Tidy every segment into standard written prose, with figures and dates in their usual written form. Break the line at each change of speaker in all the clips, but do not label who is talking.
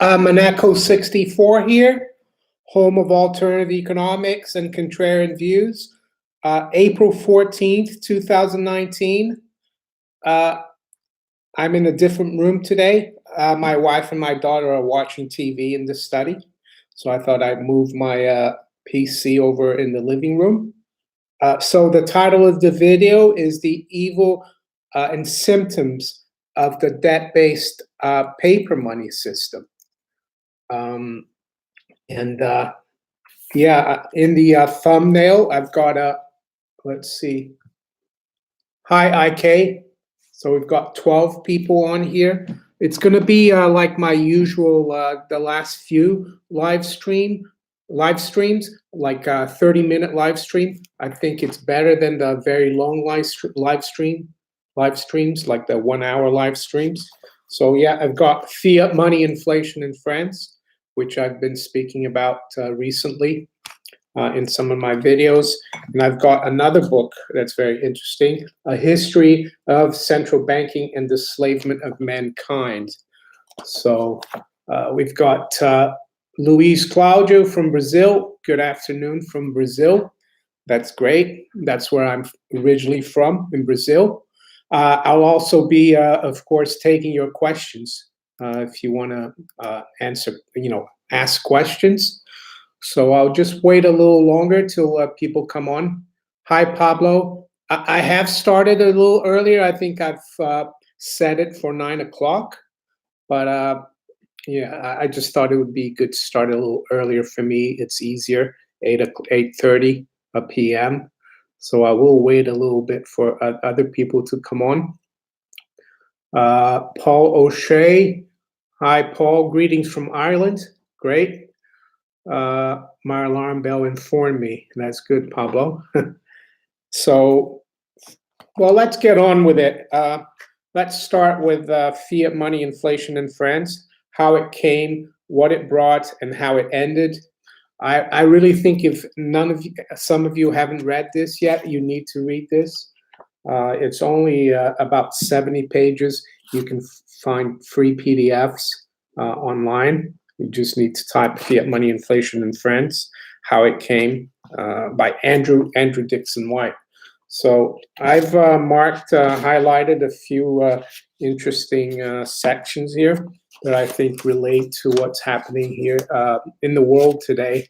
Maneco 64 here, home of alternative economics and contrarian views. April 14th, 2019. I'm in a different room today. My wife and my daughter are watching TV in the study. So I thought I'd move my PC over in the living room. So the title of the video is The Evil and Symptoms of the Debt-Based Paper Money System. Yeah, in the thumbnail, I've got a, let's see. Hi, IK. So we've got 12 people on here. It's going to be like my usual, the last few live streams, like 30-minute live stream. I think it's better than the very long live streams, like the 1-hour live streams. So yeah, I've got Fiat Money Inflation in France, which I've been speaking about recently in some of my videos. And I've got another book that's very interesting, A History of Central Banking and the Enslavement of Mankind. So we've got Luis Claudio from Brazil. Good afternoon from Brazil. That's great. That's where I'm originally from, in Brazil. I'll also be, of course, taking your questions if you want to answer, ask questions. So I'll just wait a little longer till people come on. Hi, Pablo. I have started a little earlier. I think I've set it for 9 o'clock, but yeah, I just thought it would be good to start a little earlier for me. It's easier, 8:30 p.m. So I will wait a little bit for other people to come on. Paul O'Shea. Hi, Paul. Greetings from Ireland. Great. My alarm bell informed me. That's good, Pablo. So, well, let's get on with it. Let's start with fiat money inflation in France, how it came, what it brought, and how it ended. I really think if some of you haven't read this yet, you need to read this. It's only about 70 pages. You can find free PDFs online. You just need to type Fiat Money Inflation in France, How It Came, by Andrew Dixon White. So I've highlighted a few interesting sections here that I think relate to what's happening here in the world today.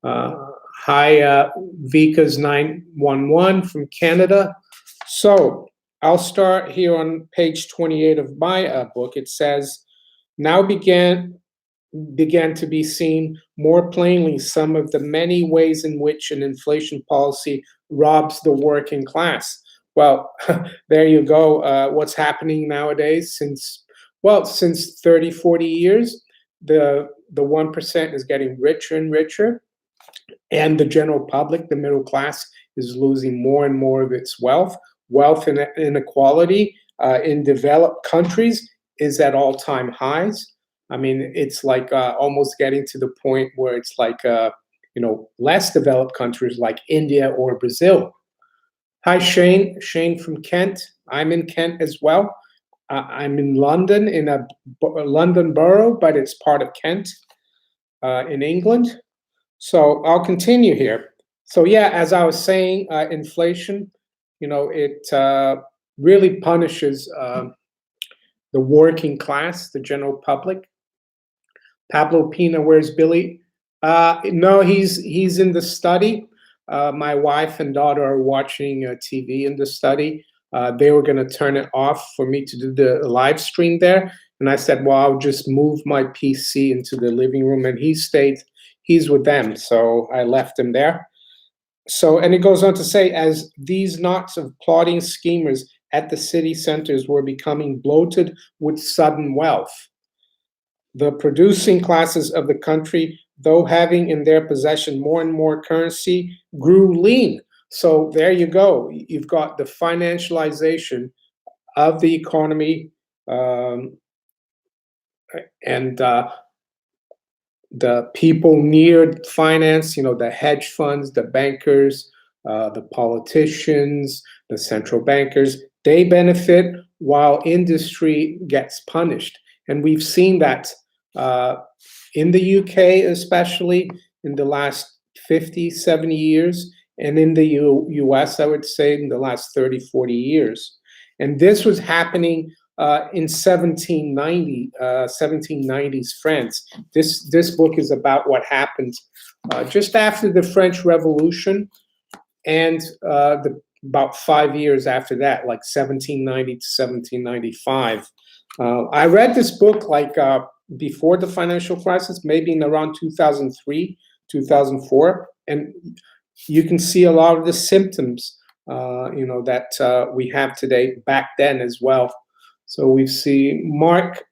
Hi, Vika's 911 from Canada. So I'll start here on page 28 of my book. It says, now began to be seen more plainly some of the many ways in which an inflation policy robs the working class. Well, there you go. What's happening nowadays since 30, 40 years, the 1% is getting richer and richer, and the general public, the middle class, is losing more and more of its wealth. Wealth inequality in developed countries is at all-time highs. I mean, it's like almost getting to the point where it's like, less developed countries like India or Brazil. Hi, Shane. Shane from Kent. I'm in Kent as well. I'm in London, in a London borough, but it's part of Kent in England. So I'll continue here. So yeah, as I was saying, inflation, it really punishes the working class, the general public. Pablo Pina, where's Billy? No, he's in the study. My wife and daughter are watching TV in the study. They were going to turn it off for me to do the live stream there. And I said, well, I'll just move my PC into the living room. And he's with them. So I left him there. So, and it goes on to say, as these knots of plotting schemers at the city centers were becoming bloated with sudden wealth, the producing classes of the country, though having in their possession more and more currency, grew lean. So there you go. You've got the financialization of the economy, and the people near finance, the hedge funds, the bankers, the politicians, the central bankers, they benefit while industry gets punished. And we've seen that in the UK, especially in the last 50, 70 years, and in the US, I would say in the last 30, 40 years. And this was happening in 1790s France. This book is about what happened just after the French Revolution and about 5 years after that, like 1790 to 1795. I read this book like before the financial crisis, maybe in around 2003, 2004, and you can see a lot of the symptoms, that we have today back then as well. So we see Mark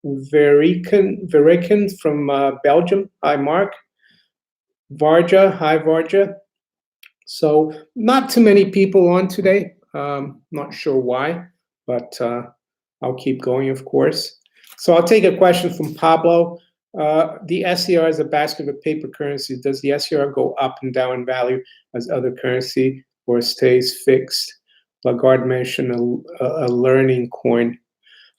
Verreken from Belgium. Hi, Mark. Varja. Hi, Varja. So not too many people on today. Not sure why, but I'll keep going, of course. So I'll take a question from Pablo. The SER is a basket of paper currency. Does the SER go up and down in value as other currency or stays fixed? Lagarde mentioned a learning coin.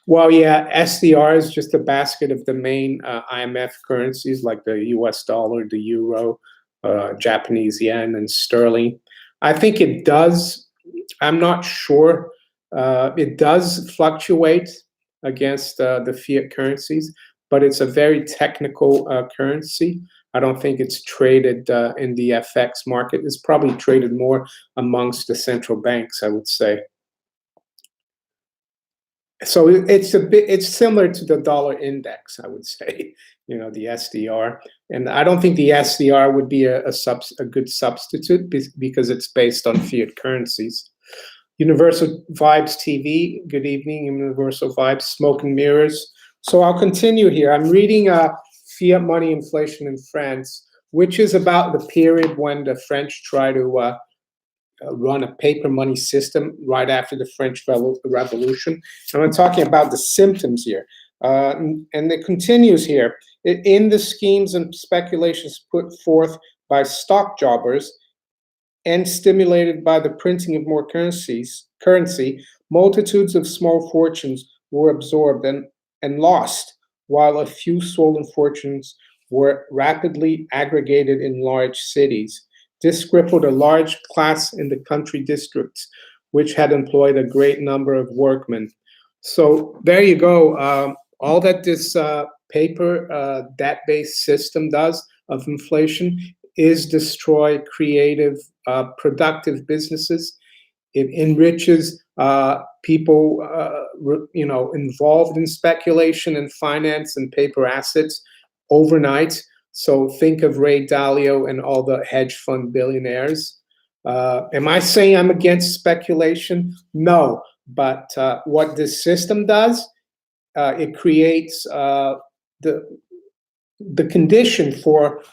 Well, yeah, SDR is just a basket of the main IMF currencies like the US dollar, the euro, Japanese yen, and sterling. I think it does. I'm not sure. It does fluctuate against the fiat currencies, but it's a very technical currency. I don't think it's traded in the FX market. It's probably traded more amongst the central banks, I would say. So it's similar to the dollar index, I would say, the SDR. And I don't think the SDR would be a good substitute because it's based on fiat currencies. Universal Vibes TV, good evening, Universal Vibes, Smoke and Mirrors. So I'll continue here. I'm reading Fiat Money Inflation in France, which is about the period when the French try to run a paper money system right after the French Revolution. And I'm talking about the symptoms here. And it continues here. In the schemes and speculations put forth by stock jobbers and stimulated by the printing of more currency, multitudes of small fortunes were absorbed and lost, while a few swollen fortunes were rapidly aggregated in large cities. This crippled a large class in the country districts, which had employed a great number of workmen. So there you go. All that this paper debt-based system does of inflation is destroy creative, productive businesses. It enriches people, involved in speculation and finance and paper assets overnight. So think of Ray Dalio and all the hedge fund billionaires. Am I saying I'm against speculation? No, but what this system does, it creates the condition for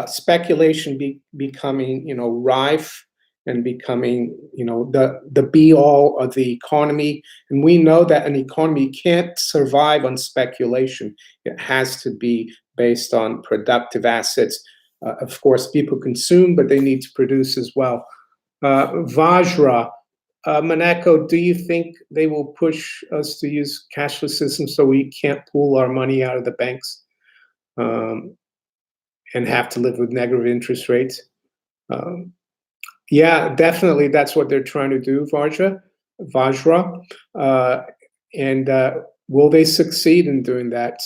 speculation becoming, rife and becoming, the be all of the economy. And we know that an economy can't survive on speculation. It has to be based on productive assets. Of course, people consume, but they need to produce as well. Vajra, Maneco, do you think they will push us to use cashless systems so we can't pull our money out of the banks and have to live with negative interest rates? Yeah, definitely. That's what they're trying to do, Vajra. And will they succeed in doing that?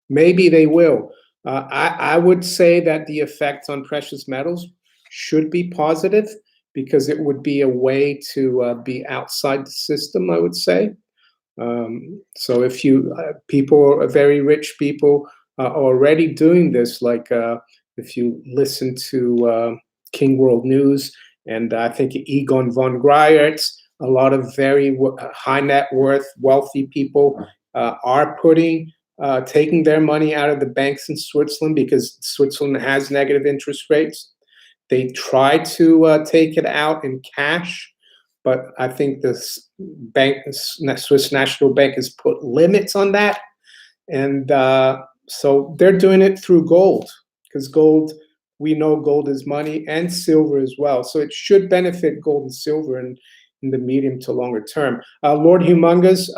Maybe they will. I would say that the effect on precious metals should be positive because it would be a way to be outside the system, I would say. So if people, very rich people, are already doing this, like if you listen to King World News, and I think Egon von Greyerz, a lot of very high net worth, wealthy people are taking their money out of the banks in Switzerland because Switzerland has negative interest rates. They try to take it out in cash, but I think the Swiss National Bank has put limits on that. And so they're doing it through gold, because gold, we know gold is money, and silver as well. So it should benefit gold and silver. And in the medium to longer term. Lord Humongous,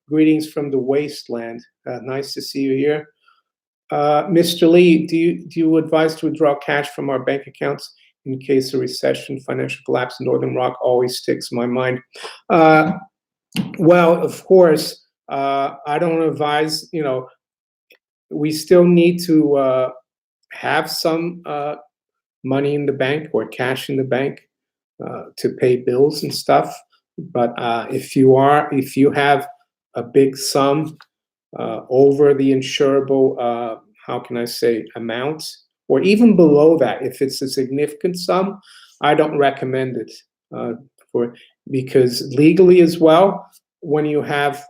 greetings from the wasteland. Nice to see you here. Mr. Lee, do you advise to withdraw cash from our bank accounts in case of recession, financial collapse? Northern Rock always sticks in my mind. Well, of course, I don't advise, we still need to have some money in the bank or cash in the bank to pay bills and stuff. But if you have a big sum over the insurable, how can I say, amount, or even below that, if it's a significant sum, I don't recommend it because legally as well, when you have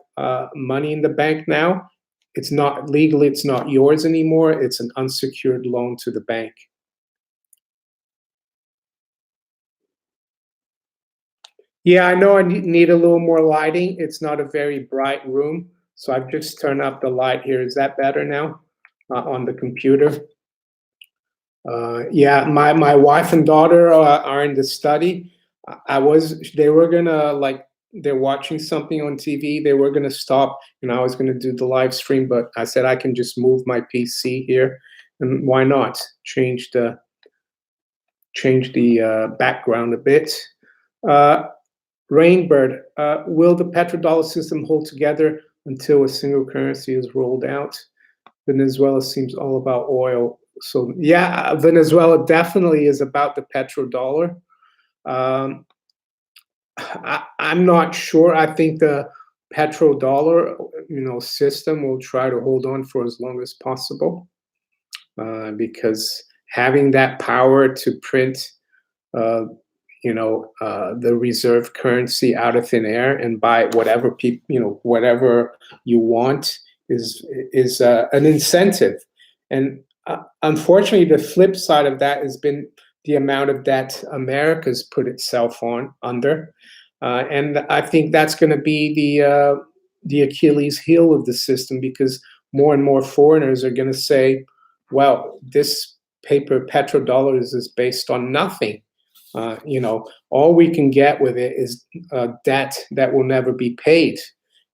money in the bank now, it's not legally, it's not yours anymore. It's an unsecured loan to the bank. Yeah, I know I need a little more lighting. It's not a very bright room, so I've just turned up the light here. Is that better now on the computer? Yeah, my wife and daughter are in the study. They were gonna they're watching something on TV. They were gonna stop, and I was gonna do the live stream, but I said I can just move my PC here, and why not change the background a bit. Rainbird, will the petrodollar system hold together until a single currency is rolled out? Venezuela seems all about oil. So yeah, Venezuela definitely is about the petrodollar. I'm not sure. I think the petrodollar, system will try to hold on for as long as possible because having that power to print the reserve currency out of thin air and buy whatever whatever you want is an incentive. And unfortunately, the flip side of that has been the amount of debt America's put itself under, and I think that's going to be the Achilles heel of the system, because more and more foreigners are going to say, "Well, this paper petrodollars is based on nothing." All we can get with it is debt that will never be paid.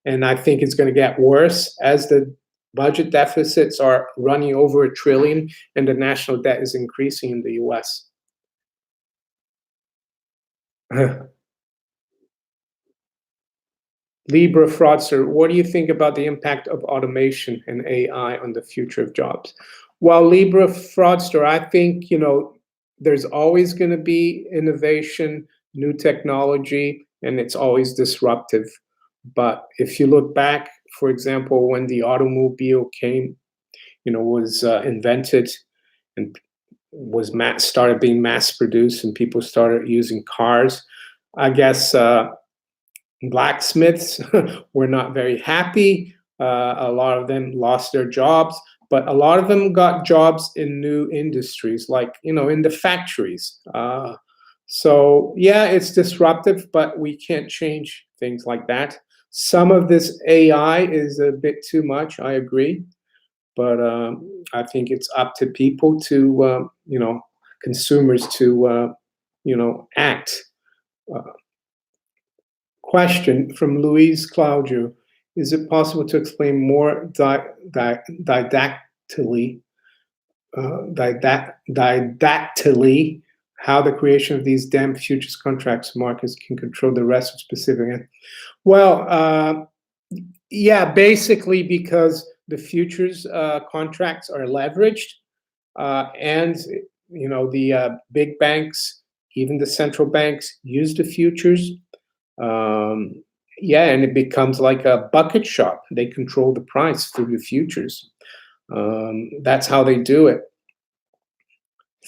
And I think it's going to get worse as the budget deficits are running over $1 trillion and the national debt is increasing in the US. Libra fraudster, what do you think about the impact of automation and AI on the future of jobs? Well, Libra fraudster, I think, there's always going to be innovation, new technology, and it's always disruptive. But if you look back, for example, when the automobile was invented and started being mass produced and people started using cars, I guess blacksmiths were not very happy. A lot of them lost their jobs, but a lot of them got jobs in new industries, like, in the factories. So yeah, it's disruptive, but we can't change things like that. Some of this AI is a bit too much, I agree. But I think it's up to people to, consumers to, act. Question from Louise Claudio. Is it possible to explain more didactically how the creation of these damn futures contracts markets can control the rest of specific? Well, yeah, basically because the futures contracts are leveraged, and the big banks, even the central banks, use the futures. Yeah, and it becomes like a bucket shop. They control the price through the futures. That's how they do it,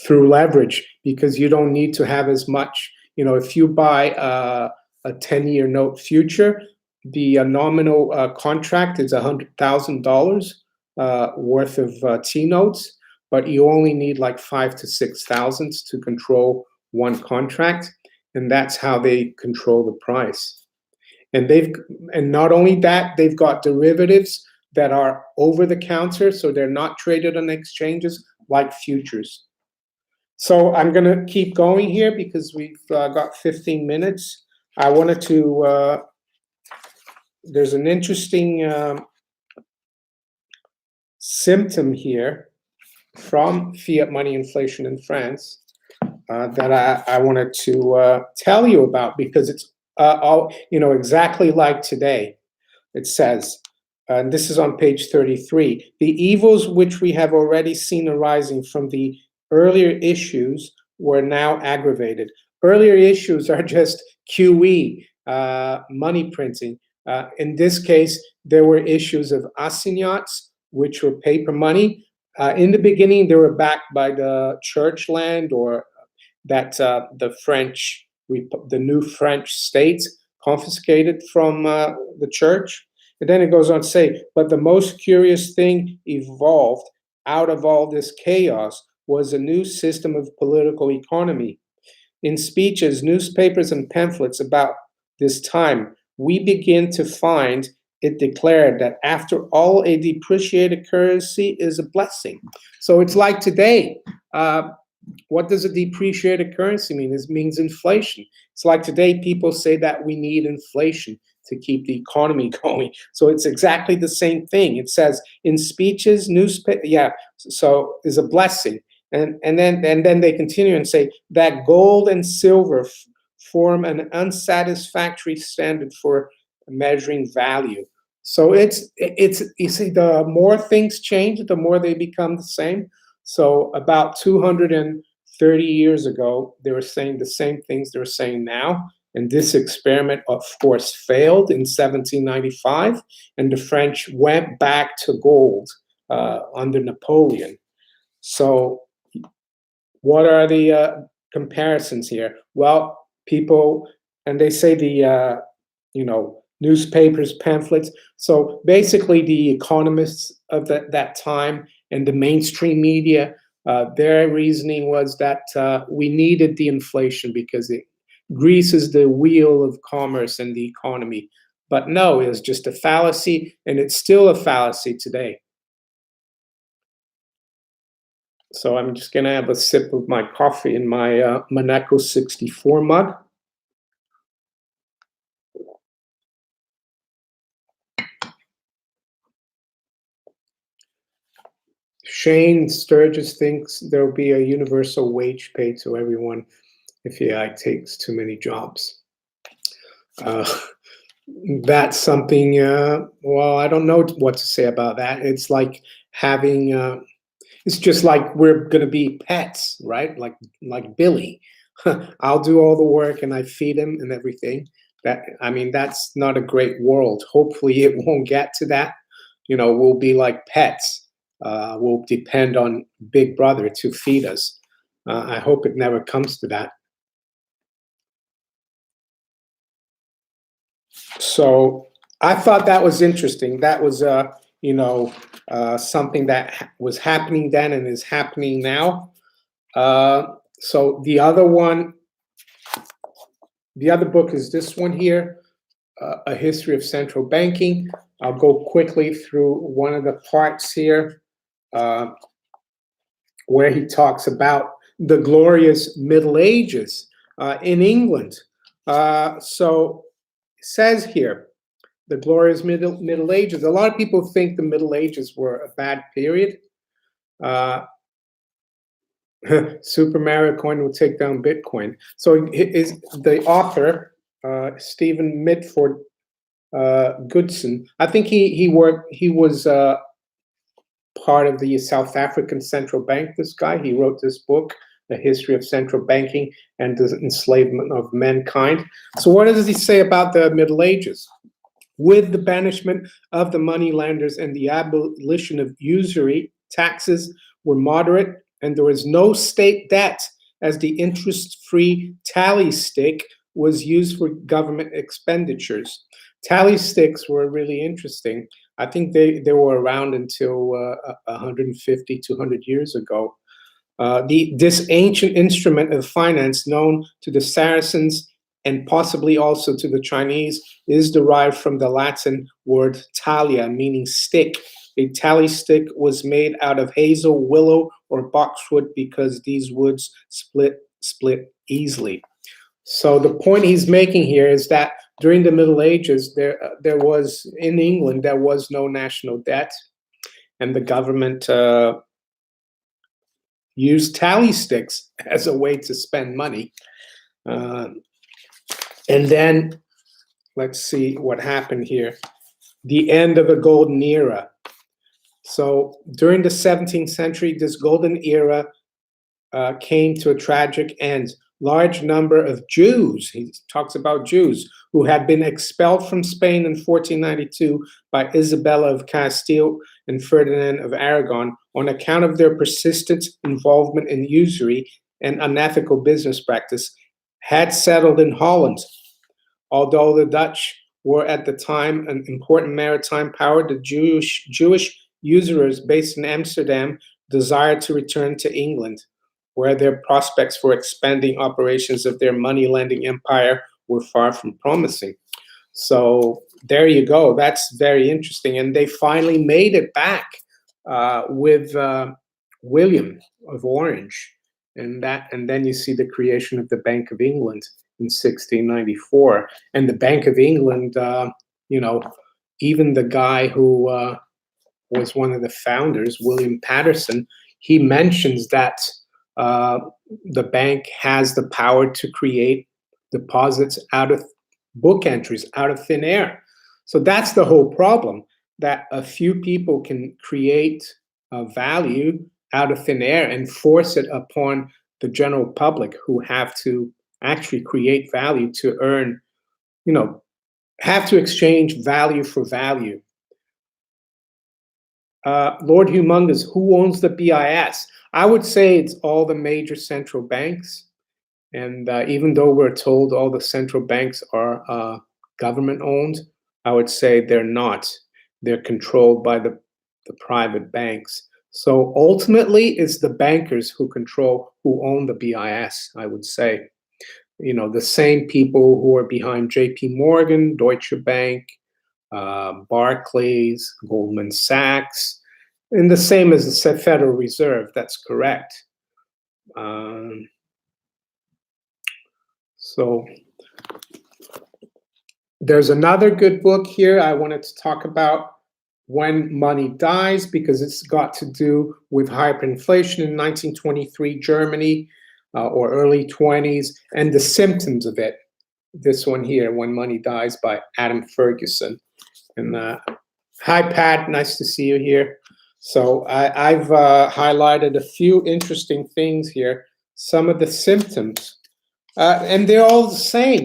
through leverage, because you don't need to have as much. If you buy a 10-year note future, the nominal contract is $100,000 worth of T notes, but you only need like 5,000 to 6,000 to control one contract, and that's how they control the price. And not only that, they've got derivatives that are over the counter, so they're not traded on exchanges like futures. So I'm going to keep going here because we've got 15 minutes. I wanted to, there's an interesting symptom here from fiat money inflation in France that I wanted to tell you about, because it's all, exactly like today. It says, and this is on page 33, the evils which we have already seen arising from the earlier issues were now aggravated. Earlier issues are just QE, money printing. In this case, there were issues of assignats, which were paper money. In the beginning, they were backed by the church land, or that the new French states confiscated from the church. And then it goes on to say, but the most curious thing evolved out of all this chaos was a new system of political economy. In speeches, newspapers, and pamphlets about this time, we begin to find it declared that after all, a depreciated currency is a blessing. So it's like today. What does a depreciated currency mean? It means inflation. It's like today people say that we need inflation to keep the economy going. So it's exactly the same thing. It says in speeches, newspaper, so is a blessing. And then they continue and say that gold and silver form an unsatisfactory standard for measuring value. So it's you see, the more things change, the more they become the same. So about 230 years ago, they were saying the same things they're saying now. And this experiment, of course, failed in 1795, and the French went back to gold under Napoleon. So what are the comparisons here? Well, people, and they say the, newspapers, pamphlets. So basically the economists of that time and the mainstream media, their reasoning was that we needed the inflation because it greases the wheel of commerce and the economy. But no, it was just a fallacy, and it's still a fallacy today. So I'm just going to have a sip of my coffee in my Maneco 64 mug. Shane Sturgis thinks there will be a universal wage pay to everyone if AI takes too many jobs. That's something, well, I don't know what to say about that. It's like having, it's just like we're going to be pets, right? Like Billy. I'll do all the work and I feed him and everything. That's not a great world. Hopefully it won't get to that. We'll be like pets. We'll depend on Big Brother to feed us. I hope it never comes to that. So I thought that was interesting. That was, something that was happening then and is happening now. So the other book is this one here, A History of Central Banking. I'll go quickly through one of the parts here. Where he talks about the glorious Middle Ages in England. So it says here, the glorious Middle Ages. A lot of people think the Middle Ages were a bad period. Super Mario Coin will take down Bitcoin. So is the author, Stephen Mitford Goodson. I think he was part of the South African Central Bank, this guy. He wrote this book, The History of Central Banking and the Enslavement of Mankind. So what does he say about the Middle Ages? With the banishment of the moneylenders and the abolition of usury, taxes were moderate, and there was no state debt, as the interest-free tally stick was used for government expenditures. Tally sticks were really interesting. I think they were around until 150, 200 years ago. This ancient instrument of finance, known to the Saracens and possibly also to the Chinese, is derived from the Latin word talia, meaning stick. A tally stick was made out of hazel, willow, or boxwood because these woods split easily. So the point he's making here is that during the Middle Ages, there was in England there was no national debt, and the government used tally sticks as a way to spend money. And then let's see what happened here. The end of a golden era. So during the 17th century, this golden era came to a tragic end. Large number of Jews, he talks about Jews, who had been expelled from Spain in 1492 by Isabella of Castile and Ferdinand of Aragon on account of their persistent involvement in usury and unethical business practice, had settled in Holland. Although the Dutch were at the time an important maritime power, the Jewish usurers based in Amsterdam desired to return to England, where their prospects for expanding operations of their money-lending empire were far from promising. So there you go. That's very interesting. And they finally made it back with William of Orange. And then you see the creation of the Bank of England in 1694. And the Bank of England, even the guy who was one of the founders, William Patterson, he mentions that the bank has the power to create deposits out of book entries, out of thin air. So that's the whole problem, that a few people can create value out of thin air and force it upon the general public, who have to actually create value to earn, have to exchange value for value. Lord Humongous, who owns the BIS? I would say it's all the major central banks. And even though we're told all the central banks are government owned, I would say they're not. They're controlled by the private banks. So ultimately, it's the bankers who own the BIS, I would say. The same people who are behind JP Morgan, Deutsche Bank, Barclays, Goldman Sachs, and the same as the Federal Reserve. That's correct. So there's another good book here I wanted to talk about, When Money Dies, because it's got to do with hyperinflation in 1923 Germany or early 20s and the symptoms of it. This one here, When Money Dies, by Adam Ferguson. And hi, Pat. Nice to see you here. So I've highlighted a few interesting things here. Some of the symptoms, and they're all the same.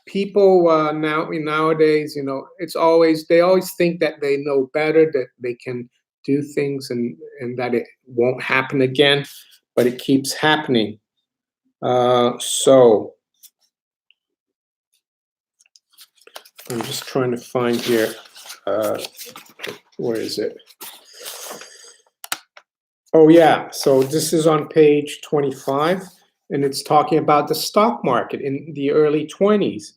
People nowadays, they always think that they know better, that they can do things, and that it won't happen again, but it keeps happening. So I'm just trying to find here. Where is it? Oh, yeah. So this is on page 25, and it's talking about the stock market in the early 20s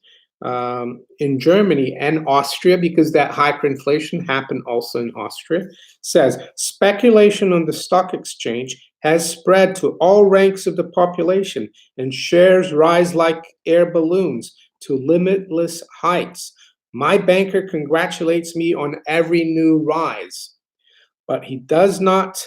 in Germany and Austria, because that hyperinflation happened also in Austria. Says speculation on the stock exchange has spread to all ranks of the population, and shares rise like air balloons to limitless heights. My banker congratulates me on every new rise, but he does not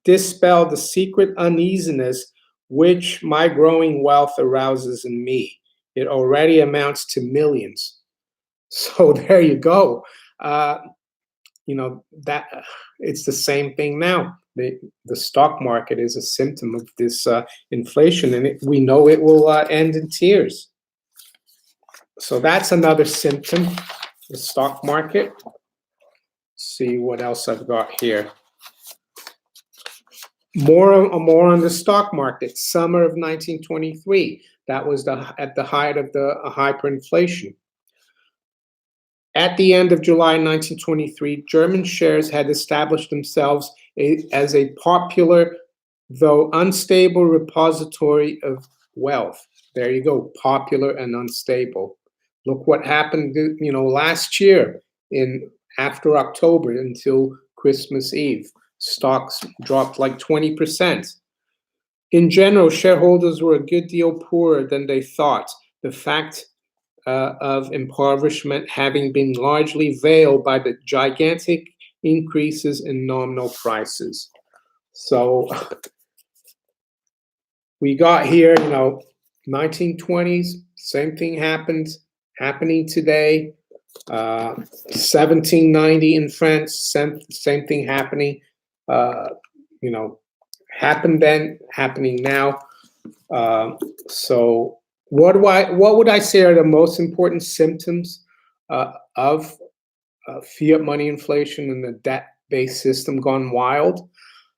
dispel the secret uneasiness which my growing wealth arouses in me. It already amounts to millions. So there you go. That it's the same thing now. The stock market is a symptom of this inflation, and we know it will end in tears. So that's another symptom, the stock market. Let's see what else I've got here. More on the stock market. Summer of 1923. That was at the height of the hyperinflation. At the end of July 1923, German shares had established themselves as a popular, though unstable, repository of wealth. There you go, popular and unstable. Look what happened, last year after October until Christmas Eve. Stocks dropped like 20%. In general, shareholders were a good deal poorer than they thought. The fact of impoverishment having been largely veiled by the gigantic increases in nominal prices. So we got here, 1920s, same thing happening today. 1790 in France, same thing happening. Happened then, happening now. So what would I say are the most important symptoms of fiat money inflation and the debt-based system gone wild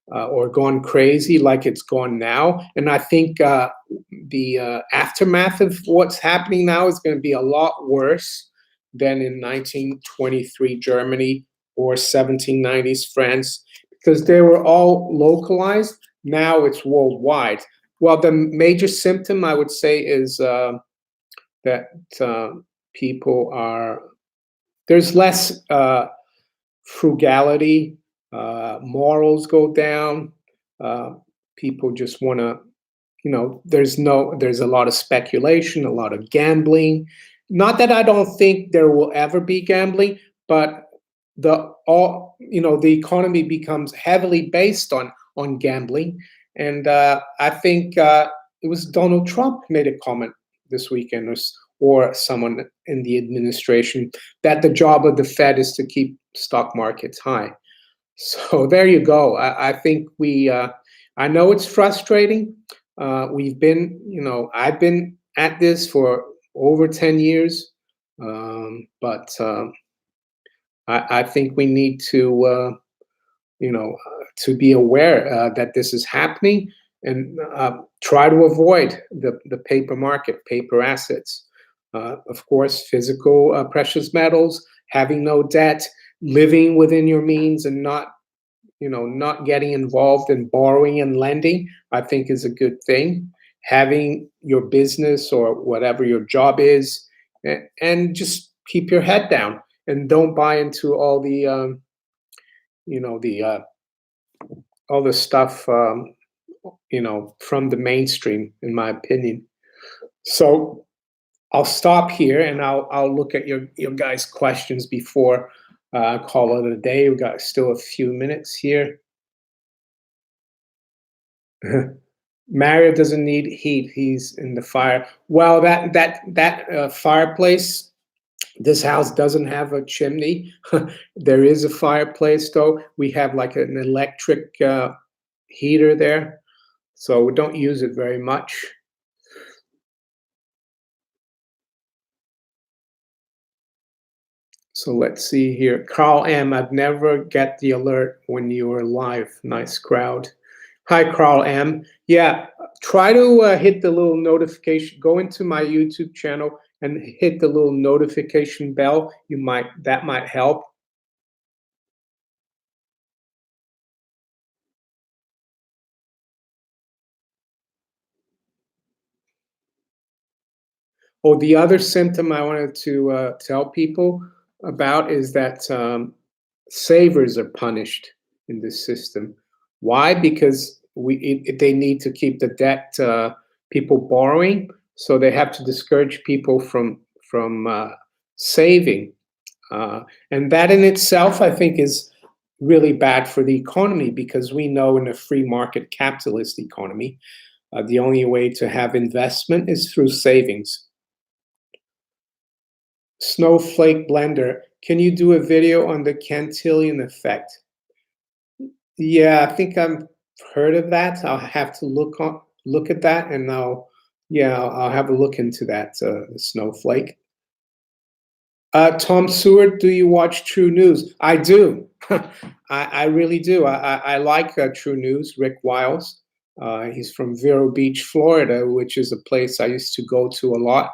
or gone crazy like it's gone now? And I think the aftermath of what's happening now is going to be a lot worse than in 1923 Germany or 1790s France, because they were all localized. Now it's worldwide. Well, the major symptom I would say is that people there's less frugality, morals go down. People just want to, there's a lot of speculation, a lot of gambling. Not that I don't think there will ever be gambling, but the economy becomes heavily based on gambling. And I think it was Donald Trump made a comment this weekend, or someone in the administration, that the job of the Fed is to keep stock markets high. So there you go. I think I know it's frustrating. I've been at this for over 10 years, but I think we need to, to be aware that this is happening and try to avoid the paper market, paper assets. Of course, physical precious metals, having no debt, living within your means, and not getting involved in borrowing and lending, I think is a good thing. Having your business or whatever your job is, and just keep your head down and don't buy into all the all the stuff from the mainstream, in my opinion. So I'll stop here and I'll look at your guys' questions before call it a day. We've got still a few minutes here. Mario doesn't need heat. He's in the fire. Well, that fireplace. This house doesn't have a chimney. There is a fireplace, though. We have like an electric heater there, so we don't use it very much. So let's see here. Carl M. I'd never get the alert when you were live. Nice crowd. Hi, Carl M. Yeah, try to hit the little notification. Go into my YouTube channel and hit the little notification bell. That might help. Oh, the other symptom I wanted to tell people about is that savers are punished in this system. Why? Because they need to keep the debt, people borrowing, so they have to discourage people from saving, and that in itself, I think, is really bad for the economy, because we know in a free market capitalist economy, the only way to have investment is through savings. Snowflake Blender, can you do a video on the Cantillon effect? Yeah, I think I've heard of that. I'll have to look at that, and I'll have a look into that snowflake. Tom Seward, do you watch True News? I do. I really do. I like True News. Rick Wiles. He's from Vero Beach, Florida, which is a place I used to go to a lot.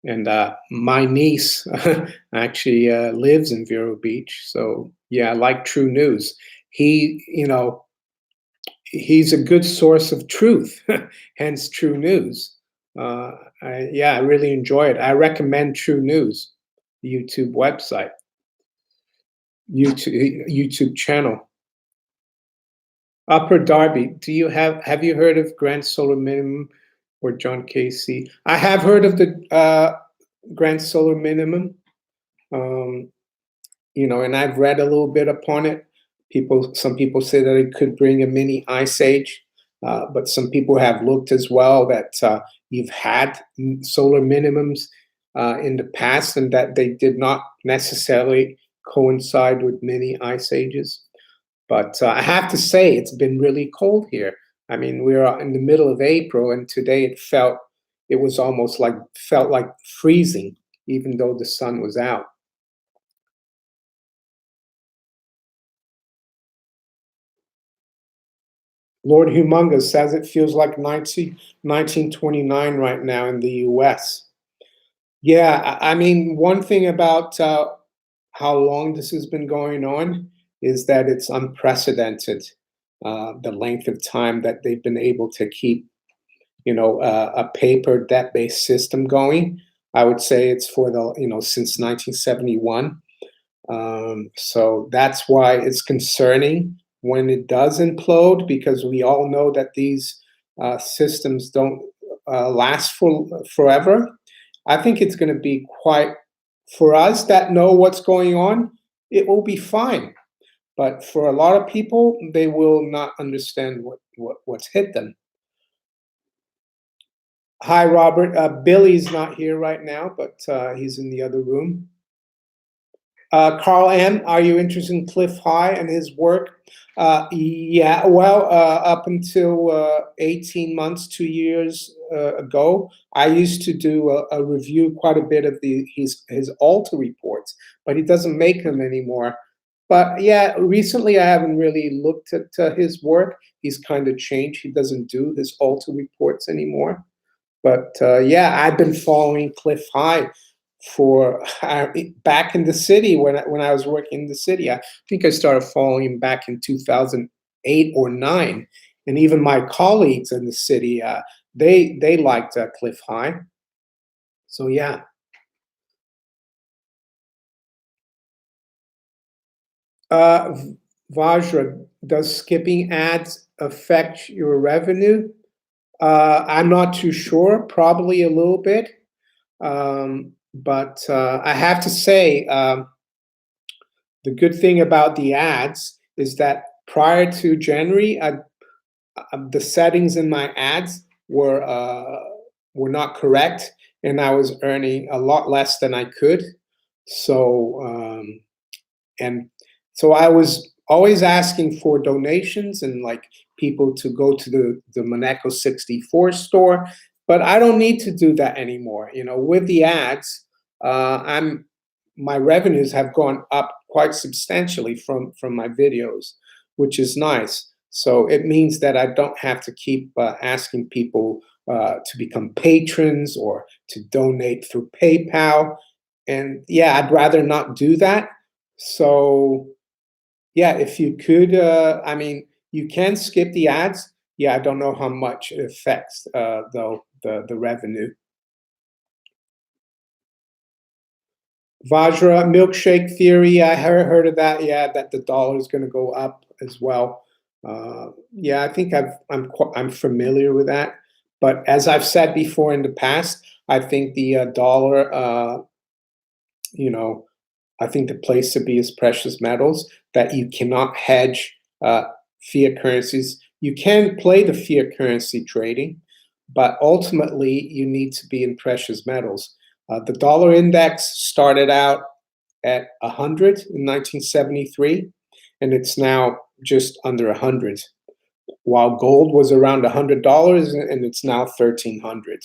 And my niece actually lives in Vero Beach, so yeah, I like True News. He's a good source of truth, hence True News. I really enjoy it. I recommend True News, YouTube website, YouTube channel. Upper Darby, have you heard of Grand Solar Minimum or John Casey? I have heard of the Grand Solar Minimum. And I've read a little bit upon it. Some people say that it could bring a mini ice age, but some people have looked as well that you've had solar minimums in the past and that they did not necessarily coincide with mini ice ages. But I have to say, it's been really cold here. I mean, we're in the middle of April, and today it was almost felt like freezing, even though the sun was out. Lord Humongous says it feels like 1929 right now in the US. Yeah, I mean, one thing about how long this has been going on is that it's unprecedented, the length of time that they've been able to keep, a paper debt-based system going. I would say it's since 1971. So that's why it's concerning when it does implode, because we all know that these systems don't last forever. I think it's going to be for us that know what's going on, it will be fine. But for a lot of people, they will not understand what's hit them. Hi, Robert. Billy's not here right now, but he's in the other room. Carl M., are you interested in Cliff High and his work? Yeah, well, up until 18 months, 2 years ago, I used to do a review quite a bit of his Alta reports, but he doesn't make them anymore. But yeah, recently I haven't really looked at his work. He's kind of changed. He doesn't do his Alta reports anymore. But yeah, I've been following Cliff High for back in the city when I was working in the city. I think I started following him back in 2008 or 9, and even my colleagues in the city they liked Cliff High. So yeah. Vajra, does skipping ads affect your revenue? I'm not too sure. Probably a little bit. But I have to say, the good thing about the ads is that prior to January, the settings in my ads were not correct, and I was earning a lot less than I could. So so I was always asking for donations and like people to go to the Maneco 64 store, but I don't need to do that anymore. With the ads, my revenues have gone up quite substantially from my videos, which is nice. So it means that I don't have to keep asking people to become patrons or to donate through PayPal. And yeah, I'd rather not do that. So yeah, if you could, I mean, you can skip the ads. Yeah, I don't know how much it affects though the revenue. Vajra milkshake theory. I heard of that. Yeah, that the dollar is going to go up as well. Yeah, I think I'm familiar with that. But as I've said before in the past, I think the dollar, I think the place to be is precious metals, that you cannot hedge fiat currencies. You can play the fiat currency trading, but ultimately you need to be in precious metals. The dollar index started out at 100 in 1973, and it's now just under 100, while gold was around $100 and it's now 1,300.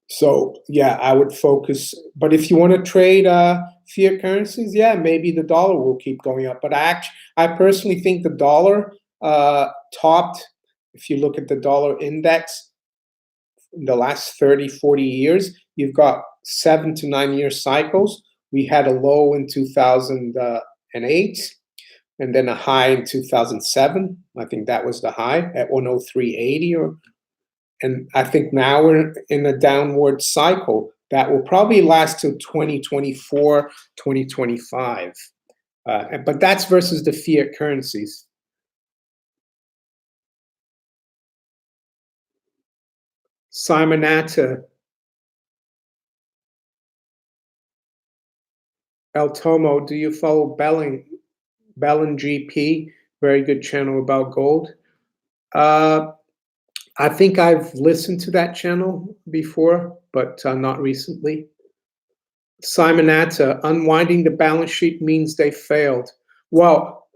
So yeah, I would focus. But if you want to trade fiat currencies, yeah, maybe the dollar will keep going up. But I personally think the dollar topped. If you look at the dollar index in the last 30, 40 years, you've got 7 to 9 year cycles. We had a low in 2008 and then a high in 2007. I think that was the high at 103.80 and I think now we're in a downward cycle that will probably last till 2024, 2025. But that's versus the fiat currencies. Simonata, El Tomo, do you follow Bellin GP? Very good channel about gold. I think I've listened to that channel before, but not recently. Simonata, unwinding the balance sheet means they failed. Well,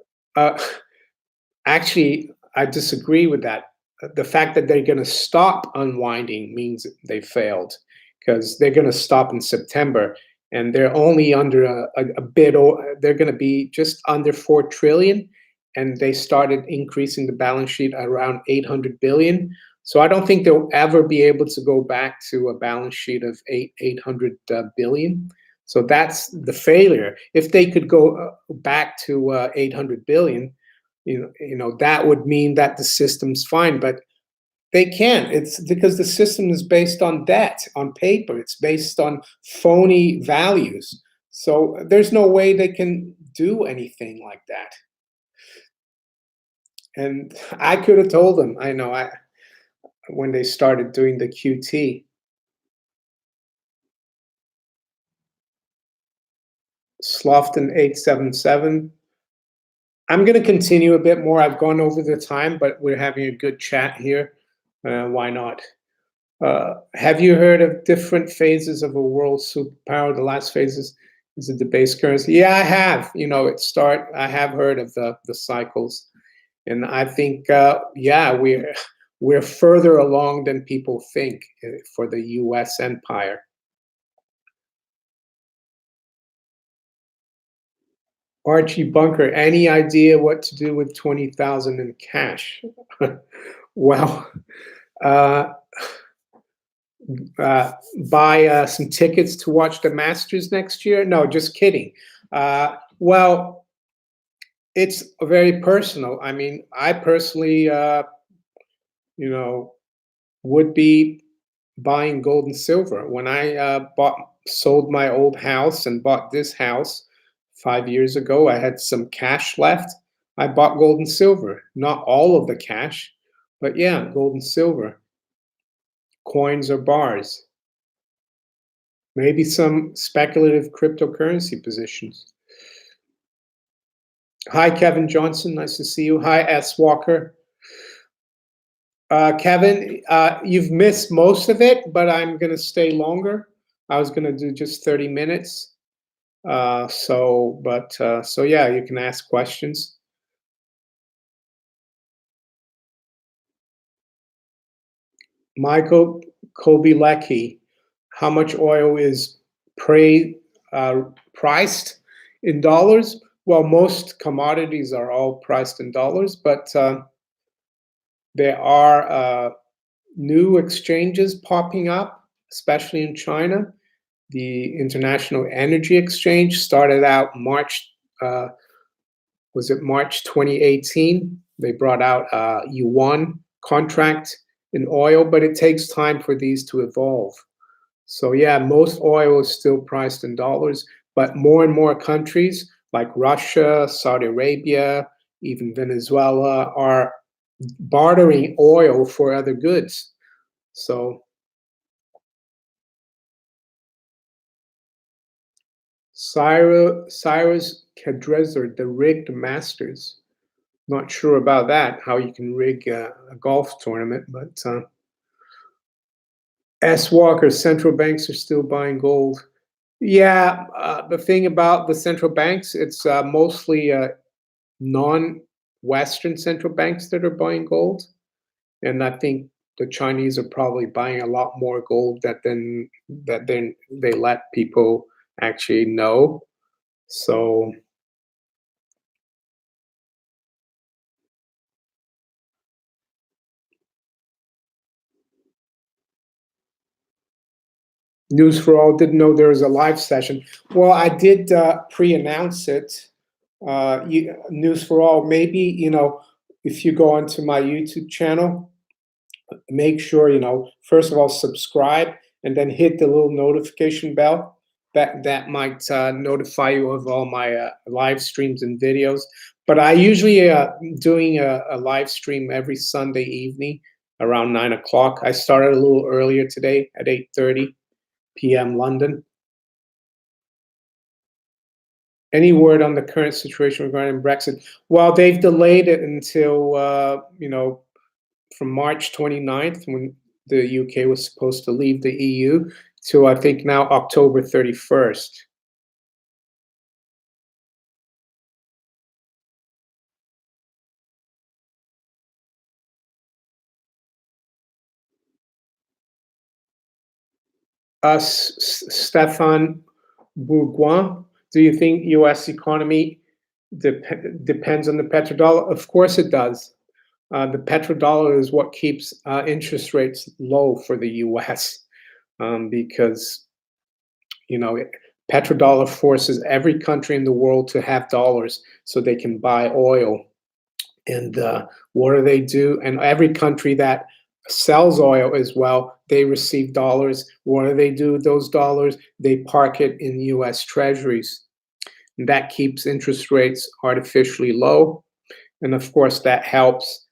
actually, I disagree with that. The fact that they're going to stop unwinding means they failed, because they're going to stop in September, and they're only under a bit. They're going to be just under 4 trillion, and they started increasing the balance sheet around 800 billion. So I don't think they'll ever be able to go back to a balance sheet of 800 billion. So that's the failure. If they could go back to 800 billion, you know that would mean that the system's fine, but they can't. It's because the system is based on debt, on paper. It's based on phony values. So there's no way they can do anything like that. And I could have told them, I know, when they started doing the QT. Slofton 877. I'm going to continue a bit more. I've gone over the time, but we're having a good chat here. Why not? Have you heard of different phases of a world superpower? The last phase is a debased currency. Yeah, I have. You know, I have heard of the cycles, and I think yeah, we're further along than people think for the U.S. empire. Archie Bunker, any idea what to do with 20,000 in cash? Well, uh, buy some tickets to watch the Masters next year? No, just kidding. Well, it's very personal. I mean, I personally, you know, would be buying gold and silver. When I sold my old house and bought this house 5 years ago, I had some cash left. I bought gold and silver. Not all of the cash, but yeah, gold and silver. Coins or bars. Maybe some speculative cryptocurrency positions. Hi, Kevin Johnson. Nice to see you. Hi, S. Walker. Kevin, you've missed most of it, but I'm going to stay longer. I was going to do just 30 minutes. So yeah, you can ask questions. Michael Kobilecki, how much oil is priced in dollars? Well, most commodities are all priced in dollars, but there are new exchanges popping up, especially in China. The International Energy Exchange started out March 2018? They brought out a yuan contract in oil, but it takes time for these to evolve. So yeah, most oil is still priced in dollars, but more and more countries like Russia, Saudi Arabia, even Venezuela are bartering oil for other goods. So Cyrus Cadrezer, the rigged masters. Not sure about that, how you can rig a golf tournament, but S. Walker, central banks are still buying gold. Yeah, the thing about the central banks, it's mostly non-Western central banks that are buying gold. And I think the Chinese are probably buying a lot more gold than they let people actually know. So News for All, didn't know there was a live session. Well, I did pre-announce it. News for All, maybe, you know, if you go onto my YouTube channel, make sure, you know, first of all, subscribe and then hit the little notification bell. That might notify you of all my live streams and videos. But I usually doing a live stream every Sunday evening around 9 o'clock. I started a little earlier today at 8:30 p.m. London. Any word on the current situation regarding Brexit? Well, they've delayed it until, from March 29th, when the UK was supposed to leave the EU, to I think now October 31st. Stefan Bourgoin, do you think U.S. economy depends on the petrodollar? Of course it does. The petrodollar is what keeps interest rates low for the U.S. Because petrodollar forces every country in the world to have dollars so they can buy oil. And what do they do? And every country that sells oil as well, they receive dollars. What do they do with those dollars? They park it in U.S. treasuries. And that keeps interest rates artificially low. And of course, that helps.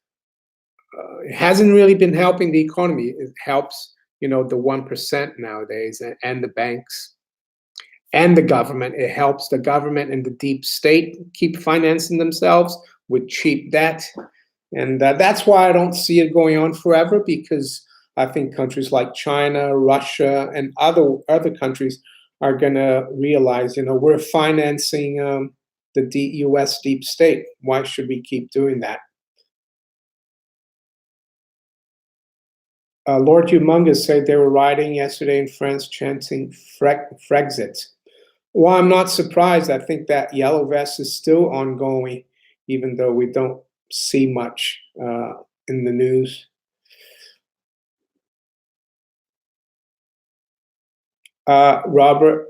It hasn't really been helping the economy. It helps, the 1% nowadays, and the banks and the government. It helps the government and the deep state keep financing themselves with cheap debt. And that's why I don't see it going on forever, because I think countries like China, Russia, and other countries are going to realize, we're financing the U.S. deep state. Why should we keep doing that? Lord Humongous said they were rioting yesterday in France chanting Frexit. Well, I'm not surprised. I think that yellow vest is still ongoing, even though we don't see much in the news. Roberto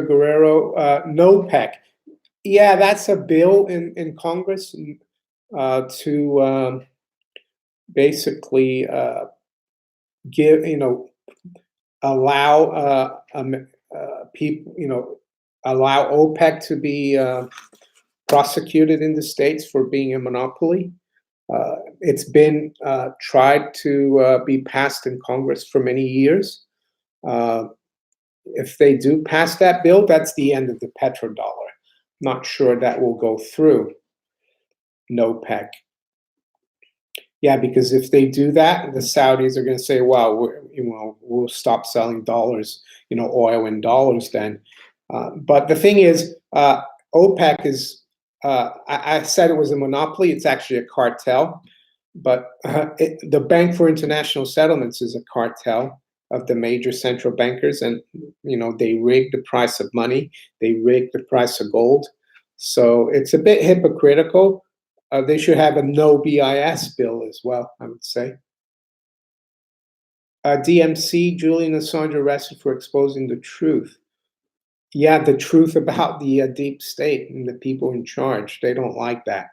Guerrero, NOPEC. Yeah, that's a bill in Congress to basically give, allow people, allow OPEC to be prosecuted in the States for being a monopoly. It's been tried to be passed in Congress for many years. If they do pass that bill, that's the end of the petrodollar. Not sure that will go through. NOPEC. Yeah, because if they do that, the Saudis are going to say, "Well, we'll stop selling dollars, oil in dollars." Then, but the thing is, OPEC is. I said it was a monopoly. It's actually a cartel. But the Bank for International Settlements is a cartel of the major central bankers, and they rig the price of money, they rig the price of gold. So it's a bit hypocritical. They should have a no BIS bill as well, I would say. DMC, Julian Assange arrested for exposing the truth. Yeah, the truth about the deep state and the people in charge. They don't like that.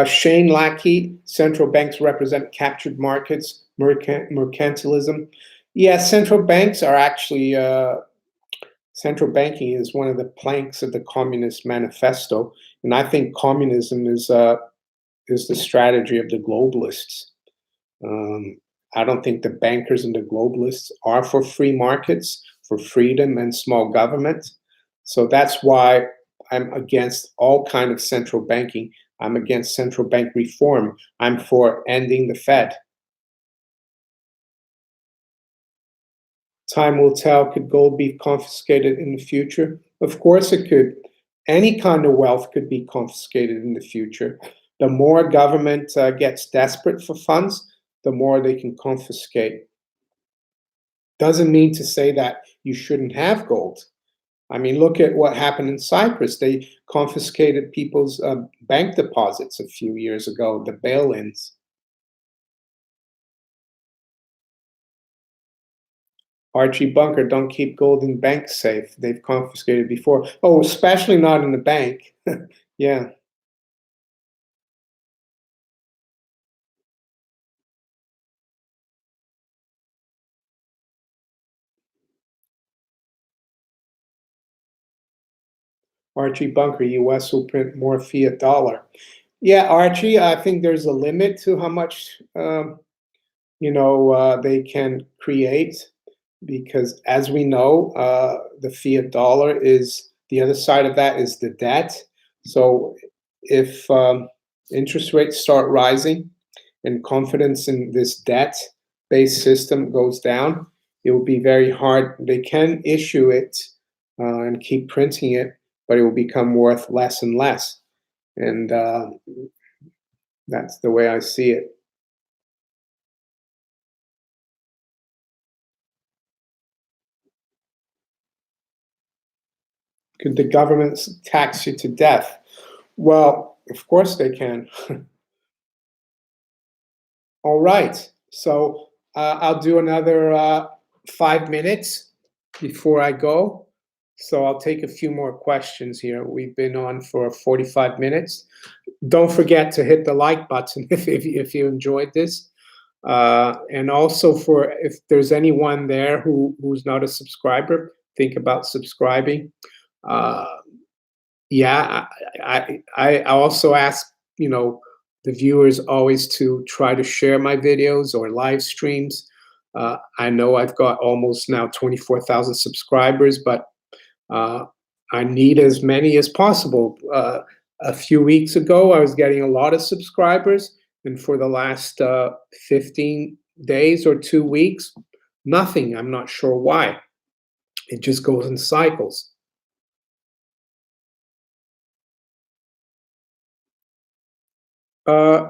Shane Lackey, central banks represent captured markets, mercantilism. Yeah, central banks are actually, central banking is one of the planks of the Communist Manifesto. And I think communism is the strategy of the globalists. I don't think the bankers and the globalists are for free markets, for freedom and small government. So that's why I'm against all kind of central banking. I'm against central bank reform. I'm for ending the Fed. Time will tell. Could gold be confiscated in the future? Of course it could. Any kind of wealth could be confiscated in the future. The more government gets desperate for funds, the more they can confiscate. Doesn't mean to say that you shouldn't have gold. I mean, look at what happened in Cyprus. They confiscated people's bank deposits a few years ago, the bail-ins. Archie Bunker, don't keep gold in bank safe. They've confiscated before. Oh, especially not in the bank. Yeah. Archie Bunker, US will print more fiat dollar. Yeah, Archie, I think there's a limit to how much they can create, because as we know, the fiat dollar is, the other side of that is the debt. So if interest rates start rising and confidence in this debt-based system goes down, it will be very hard. They can issue it and keep printing it, but it will become worth less and less. And that's the way I see it. Could the government tax you to death? Well, of course they can. All right. So I'll do another 5 minutes before I go. So I'll take a few more questions here. We've been on for 45 minutes. Don't forget to hit the like button if you enjoyed this. And also, for if there's anyone there who's not a subscriber, think about subscribing. Yeah, I also ask, the viewers always to try to share my videos or live streams. I know I've got almost now 24,000 subscribers, but I need as many as possible. A few weeks ago, I was getting a lot of subscribers, and for the last 15 days or 2 weeks, nothing. I'm not sure why. It just goes in cycles.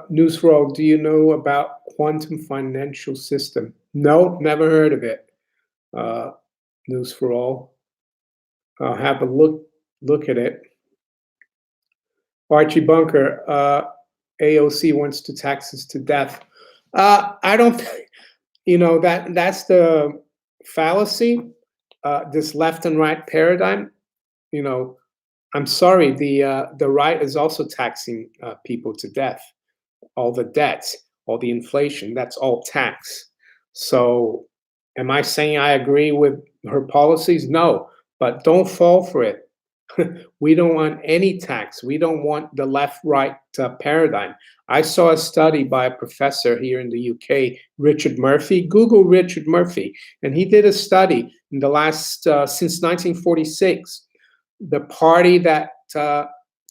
News for All, do you know about quantum financial system? No, never heard of it. News for All. I'll have a look at it. Archie Bunker, AOC wants to tax us to death. I don't, that's the fallacy. This left and right paradigm. I'm sorry, the right is also taxing people to death. All the debts, all the inflation, that's all tax. So am I saying I agree with her policies? No, but don't fall for it. We don't want any tax. We don't want the left-right paradigm. I saw a study by a professor here in the UK, Richard Murphy. Google Richard Murphy, and he did a study in the last, since 1946, the party that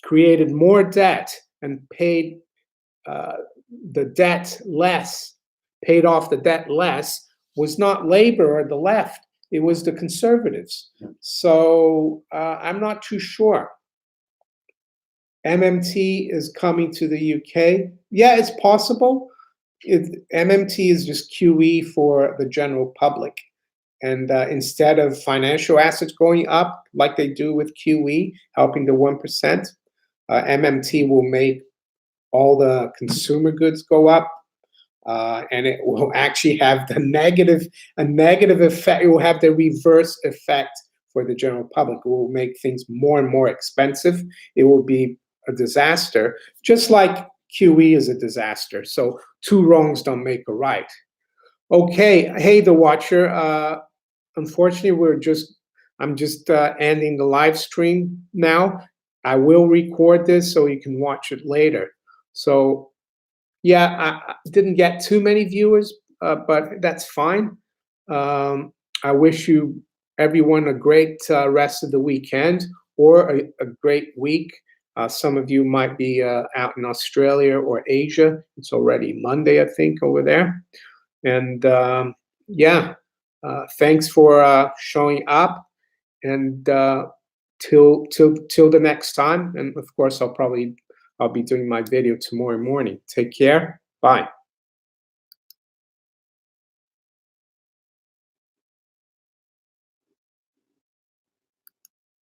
created more debt and paid the debt less, paid off the debt less, was not Labor or the left. It was the conservatives. So I'm not too sure. MMT is coming to the UK. Yeah, it's possible. MMT is just QE for the general public. And instead of financial assets going up like they do with QE, helping the 1%, MMT will make all the consumer goods go up. And it will actually have a negative effect. It will have the reverse effect for the general public. It will make things more and more expensive. It will be a disaster, just like QE is a disaster. So two wrongs don't make a right. Okay, hey, the watcher. Unfortunately, I'm just ending the live stream now. I will record this so you can watch it later. So yeah, I didn't get too many viewers, but that's fine. I wish everyone a great rest of the weekend, or a great week. Some of you might be out in Australia or Asia. It's already Monday, I think, over there. And yeah, thanks for showing up. And till the next time. And of course, I'll be doing my video tomorrow morning. Take care. Bye.